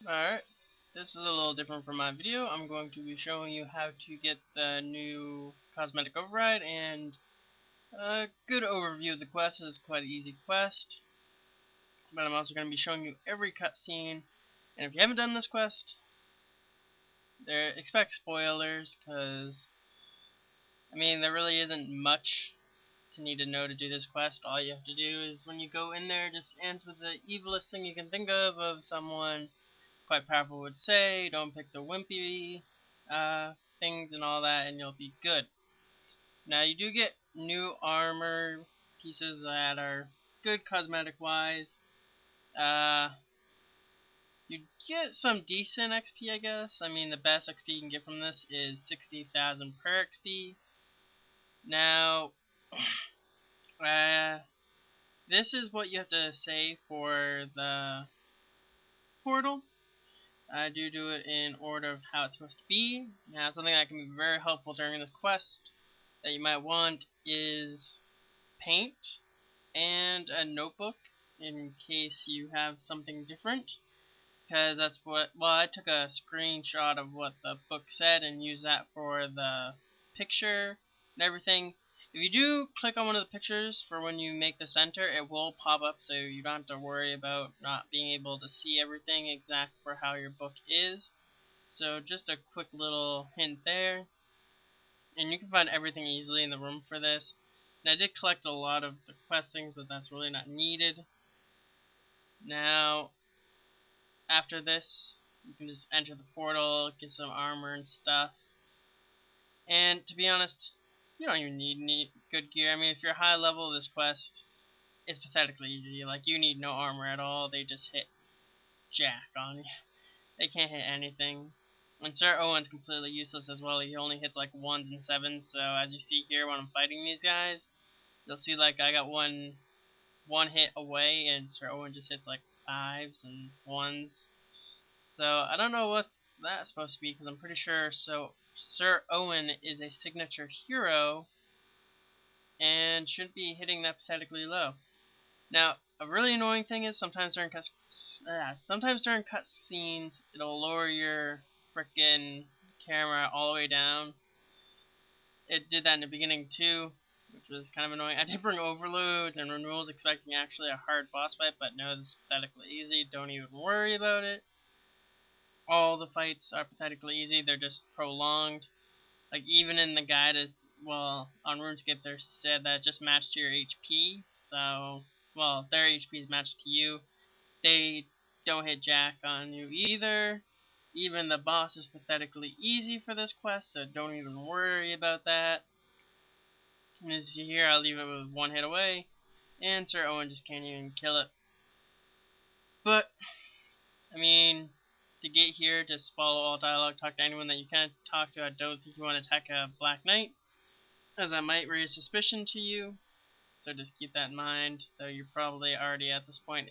Alright, this is a little different from my video. I'm going to be showing you how to get the new cosmetic override and a good overview of the quest. It's quite an easy quest, but I'm also going to be showing you every cutscene. And if you haven't done this quest, expect spoilers, because there really isn't much to need to know to do this quest. All you have to do is when you go in there, just answer the evilest thing you can think of someone quite powerful would say. Don't pick the wimpy things and all that, and you'll be good. Now, you do get new armor pieces that are good cosmetic wise. You get some decent XP, I guess. The best XP you can get from this is 60,000 per XP. Now, this is what you have to say for the portal. I do it in order of how it's supposed to be. Now, something that can be very helpful during this quest that you might want is paint and a notebook in case you have something different. Because that's what, well, I took a screenshot of what the book said and used that for the picture and everything. If you do click on one of the pictures for when you make the center, it will pop up, so you don't have to worry about not being able to see everything exact for how your book is. So just a quick little hint there. And you can find everything easily in the room for this. And I did collect a lot of the quest things, but that's really not needed. Now, after this, you can just enter the portal, get some armor and stuff. And to be honest, you don't even need good gear. If you're high level, this quest is pathetically easy. Like, you need no armor at all. They just hit jack on you. They can't hit anything. And Sir Owen's completely useless as well. He only hits like 1s and 7s. So as you see here when I'm fighting these guys, you'll see like I got one hit away, and Sir Owen just hits like 5s and 1s. So I don't know what's that supposed to be, because I'm pretty sure Sir Owen is a signature hero and shouldn't be hitting that pathetically low. Now, a really annoying thing is sometimes during cutscenes it'll lower your frickin' camera all the way down. It did that in the beginning too, which was kind of annoying. I did bring overloads and renewals expecting actually a hard boss fight, but no, this is pathetically easy. Don't even worry about it. All the fights are pathetically easy. They're just prolonged. Like, even in the guide, on RuneScape, they said that just matched to your HP. So, well, their HP is matched to you. They don't hit jack on you either. Even the boss is pathetically easy for this quest, so don't even worry about that. And as you see here, I'll leave it with 1 hit away, and Sir Owen just can't even kill it. But, to get here, just follow all dialogue, talk to anyone that you can talk to. I don't think you want to attack a Black Knight, as that might raise suspicion to you. So just keep that in mind, though you're probably already at this point.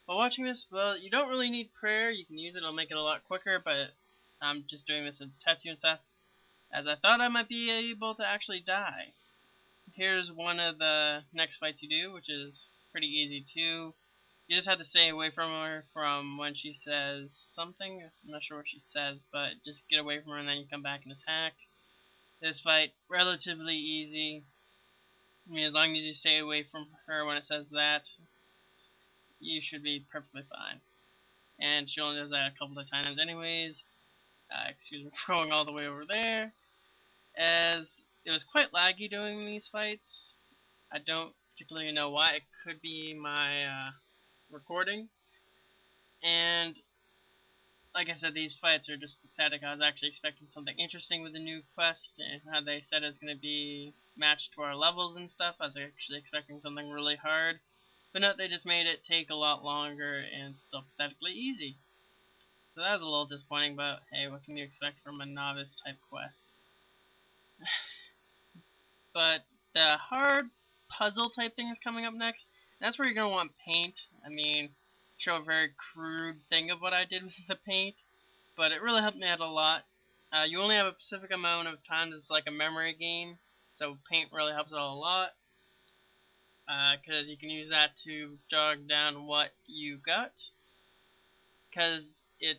While watching this, well, you don't really need prayer. You can use it, it'll make it a lot quicker, but I'm just doing this in Tetsu and stuff, as I thought I might be able to actually die. Here's one of the next fights you do, which is pretty easy too. You just have to stay away from her from when she says something. I'm not sure what she says, but just get away from her and then you come back and attack. This fight, relatively easy. As long as you stay away from her when it says that, you should be perfectly fine. And she only does that a couple of times anyways. Excuse me for going all the way over there. As it was quite laggy doing these fights. I don't particularly know why. It could be my recording. And like I said, these fights are just pathetic. I was actually expecting something interesting with the new quest, and how they said it's going to be matched to our levels and stuff. I was actually expecting something really hard. But no, they just made it take a lot longer and still pathetically easy. So that was a little disappointing, but hey, what can you expect from a novice type quest? But the hard puzzle type thing is coming up next. That's where you're going to want paint. Show a very crude thing of what I did with the paint, but it really helped me out a lot. You only have a specific amount of time. It's like a memory game, so paint really helps out a lot, because you can use that to jog down what you got. Because it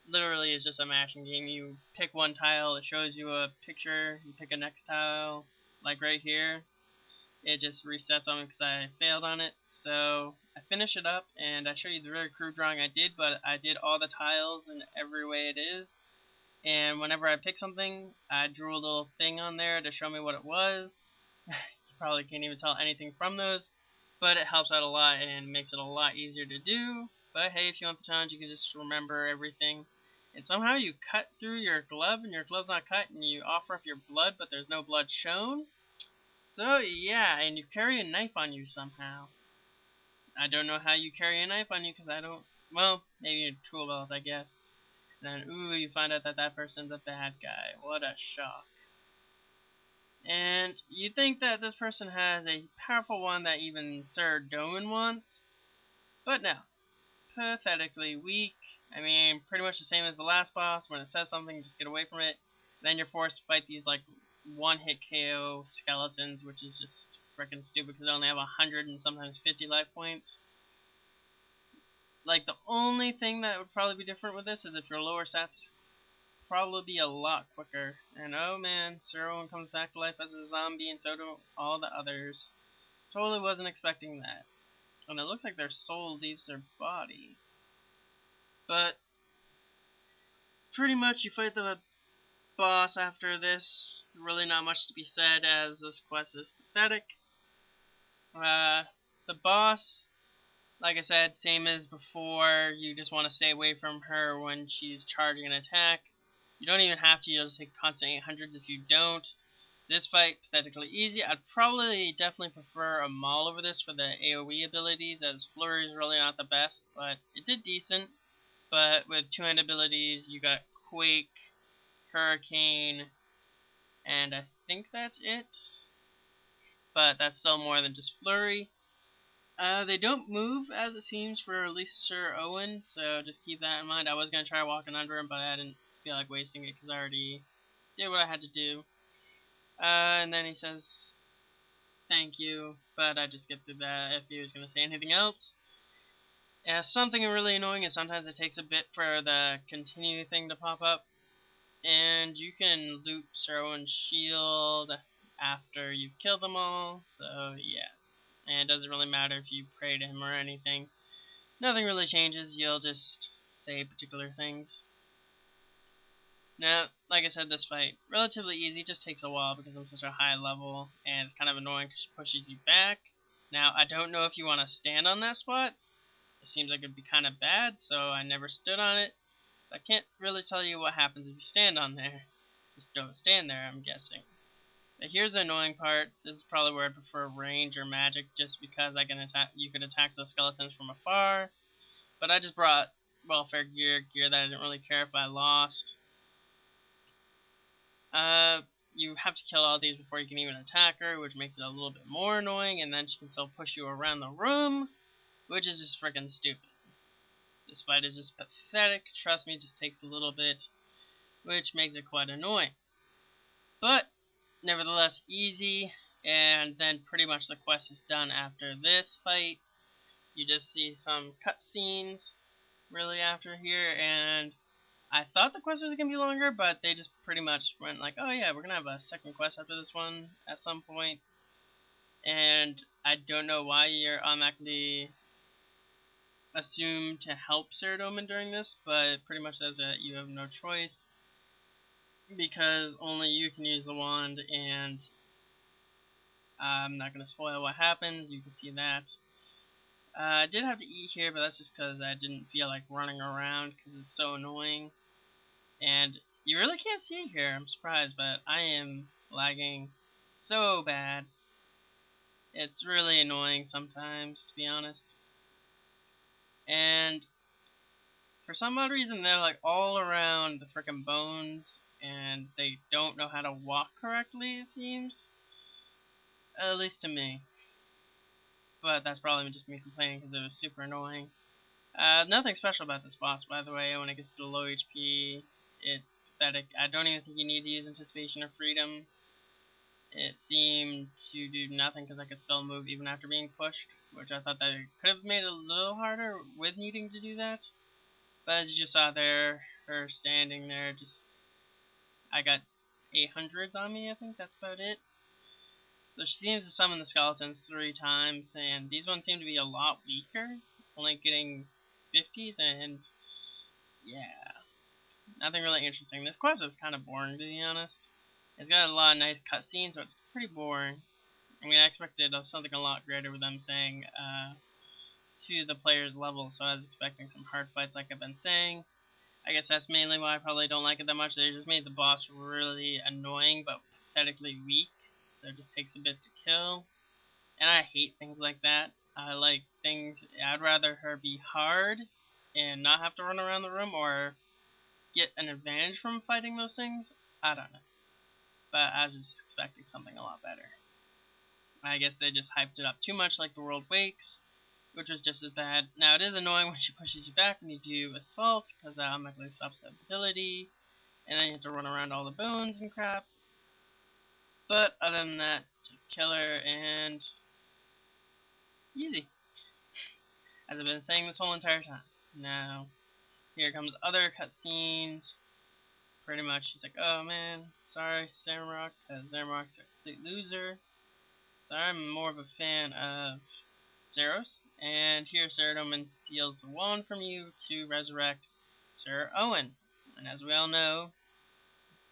literally is just a mashing game. You pick one tile, it shows you a picture, you pick a next tile, like right here. It just resets on me because I failed on it. So I finish it up and I show you the really crude drawing I did, but I did all the tiles in every way it is. And whenever I pick something, I drew a little thing on there to show me what it was. You probably can't even tell anything from those, but it helps out a lot and makes it a lot easier to do. But hey, if you want the challenge, you can just remember everything. And somehow you cut through your glove and your glove's not cut, and you offer up your blood, but there's no blood shown. So yeah, and you carry a knife on you somehow. I don't know how you carry a knife on you because I don't. Well, maybe a tool belt, I guess. And then, ooh, you find out that that person's a bad guy. What a shock. And you think that this person has a powerful one that even Sir Doan wants, but no. Pathetically weak. I mean, pretty much the same as the last boss. When it says something, just get away from it. Then you're forced to fight these, like, one-hit KO skeletons, which is just freaking stupid because they only have 100 and sometimes 50 life points. Like, the only thing that would probably be different with this is if your lower stats probably be a lot quicker. And oh man, Sir Owen comes back to life as a zombie, and so do all the others. Totally wasn't expecting that. And it looks like their soul leaves their body. But pretty much you fight the boss after this. Really not much to be said as this quest is pathetic. The boss, like I said, same as before. You just want to stay away from her when she's charging an attack. You don't even have to. You'll just take constant 800s if you don't. This fight, pathetically easy. I'd probably definitely prefer a Maul over this for the AoE abilities, as Flurry is really not the best, but it did decent. But with two-hand abilities, you got Quake, Hurricane, and I think that's it. But that's still more than just Flurry. They don't move, as it seems, for at least Sir Owen, so just keep that in mind. I was going to try walking under him, but I didn't feel like wasting it because I already did what I had to do. And then he says, thank you, but I just get through that if he was going to say anything else. Something really annoying is sometimes it takes a bit for the continue thing to pop up. And you can loop Sir Owen's shield after you've killed them all, so yeah. And it doesn't really matter if you pray to him or anything. Nothing really changes, you'll just say particular things. Now, like I said, this fight, relatively easy, just takes a while because I'm such a high level, and it's kind of annoying because she pushes you back. Now, I don't know if you want to stand on that spot. It seems like it'd be kind of bad, so I never stood on it. So I can't really tell you what happens if you stand on there. Just don't stand there, I'm guessing. But here's the annoying part. This is probably where I prefer range or magic, just because you can attack those skeletons from afar. But I just brought welfare gear that I didn't really care if I lost. You have to kill all these before you can even attack her, which makes it a little bit more annoying, and then she can still push you around the room, which is just freaking stupid. This fight is just pathetic. Trust me, it just takes a little bit, which makes it quite annoying. But, nevertheless, easy, and then pretty much the quest is done after this fight. You just see some cutscenes, really, after here, and I thought the quest was going to be longer, but they just pretty much went like, oh yeah, we're going to have a second quest after this one at some point. And I don't know why you're automatically assumed to help Sir Doman during this, but it pretty much says that you have no choice. Because only you can use the wand, and I'm not going to spoil what happens, you can see that. I did have to eat here, but that's just because I didn't feel like running around because it's so annoying. And you really can't see here, I'm surprised, but I am lagging so bad. It's really annoying sometimes, to be honest. And for some odd reason, they're like all around the frickin' bones, and they don't know how to walk correctly, it seems. At least to me. But that's probably just me complaining because it was super annoying. Nothing special about this boss, by the way. When it gets to low HP, it's pathetic. I don't even think you need to use Anticipation or Freedom. It seemed to do nothing because I could still move even after being pushed, which I thought that it could have made it a little harder with needing to do that. But as you just saw there, her standing there, I got 800s on me, I think that's about it. So she seems to summon the skeletons 3 times, and these ones seem to be a lot weaker, only getting 50s, and yeah, nothing really interesting. This quest is kind of boring, to be honest. It's got a lot of nice cutscenes, so it's pretty boring. I mean, I expected something a lot greater with them saying to the player's level, so I was expecting some hard fights like I've been saying. I guess that's mainly why I probably don't like it that much. They just made the boss really annoying but pathetically weak, so it just takes a bit to kill. And I hate things like that. I like things, I'd rather her be hard and not have to run around the room or get an advantage from fighting those things. I don't know. But I was just expecting something a lot better. I guess they just hyped it up too much like the World Wakes, which was just as bad. Now, it is annoying when she pushes you back when you do Assault, because that automatically stops that ability, and then you have to run around all the bones and crap. But other than that, just kill her, and easy. As I've been saying this whole entire time. Now, here comes other cutscenes. Pretty much, she's like, oh man, sorry, Zamrock, because Zamrock's a complete loser. So I'm more of a fan of Zeros. And here Ceradoman steals the wand from you to resurrect Sir Owen. And as we all know,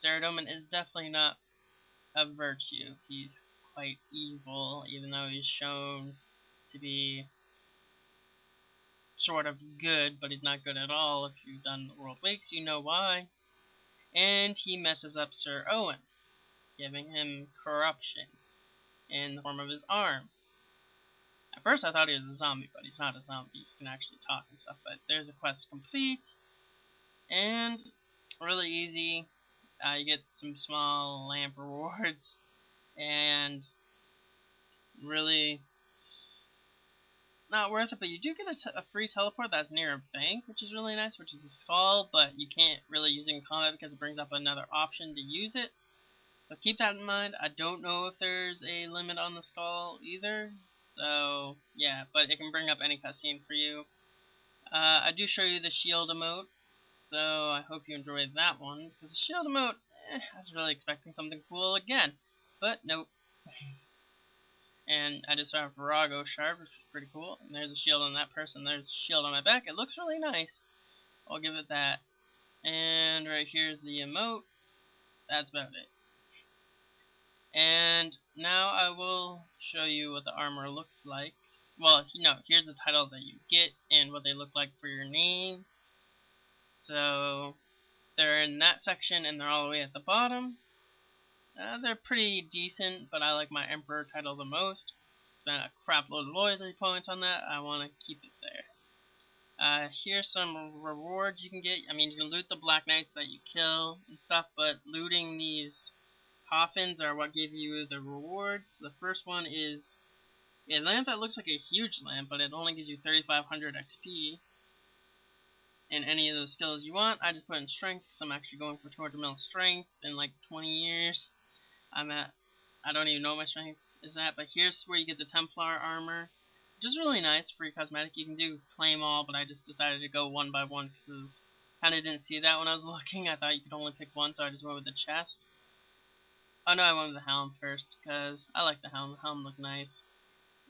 Ceradoman is definitely not a virtue. He's quite evil, even though he's shown to be sort of good, but he's not good at all. If you've done the World Wakes, you know why. And he messes up Sir Owen, giving him corruption in the form of his arm. At first I thought he was a zombie, but he's not a zombie. He can actually talk and stuff. But there's a quest complete, and really easy. You get some small lamp rewards, and really not worth it. But you do get a free teleport that's near a bank, which is really nice, which is a skull, but you can't really use it in combat because it brings up another option to use it. So keep that in mind. I don't know if there's a limit on the skull either. So, yeah, but it can bring up any cutscene for you. I do show you the shield emote, so I hope you enjoyed that one. Because the shield emote, I was really expecting something cool again, but nope. And I just saw a Virago shard, which is pretty cool. And there's a shield on that person, there's a shield on my back. It looks really nice. I'll give it that. And right here's the emote. That's about it. And now I will show you what the armor looks like. Well, no, here's the titles that you get and what they look like for your name. So, they're in that section and they're all the way at the bottom. They're pretty decent, but I like my Emperor title the most. Spent a crap load of loyalty points on that. I want to keep it there. Here's some rewards you can get. I mean, you can loot the Black Knights that you kill and stuff, but looting these coffins are what give you the rewards. The first one is a lamp that looks like a huge lamp, but it only gives you 3,500 XP. And any of the skills you want, I just put in strength, because I'm actually going for 200 mil strength in like 20 years. I don't even know what my strength is at, but here's where you get the Templar armor, which is really nice, free cosmetic. You can do claim all, but I just decided to go one by one, because I kind of didn't see that when I was looking. I thought you could only pick one, so I just went with the chest. Oh no, I went with the helm first, because I like the helm. The helm looked nice.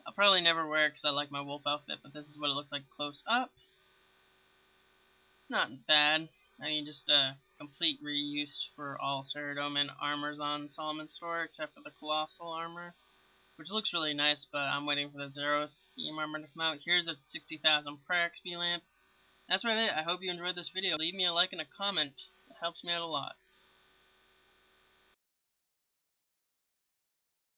I'll probably never wear it because I like my wolf outfit, but this is what it looks like close up. Not bad. I mean, just a complete reuse for all Ceradoman armors on Solomon's Store, except for the Colossal armor, which looks really nice, but I'm waiting for the Zeros theme armor to come out. Here's a 60,000 prayer XP lamp. That's about it. I hope you enjoyed this video. Leave me a like and a comment. It helps me out a lot.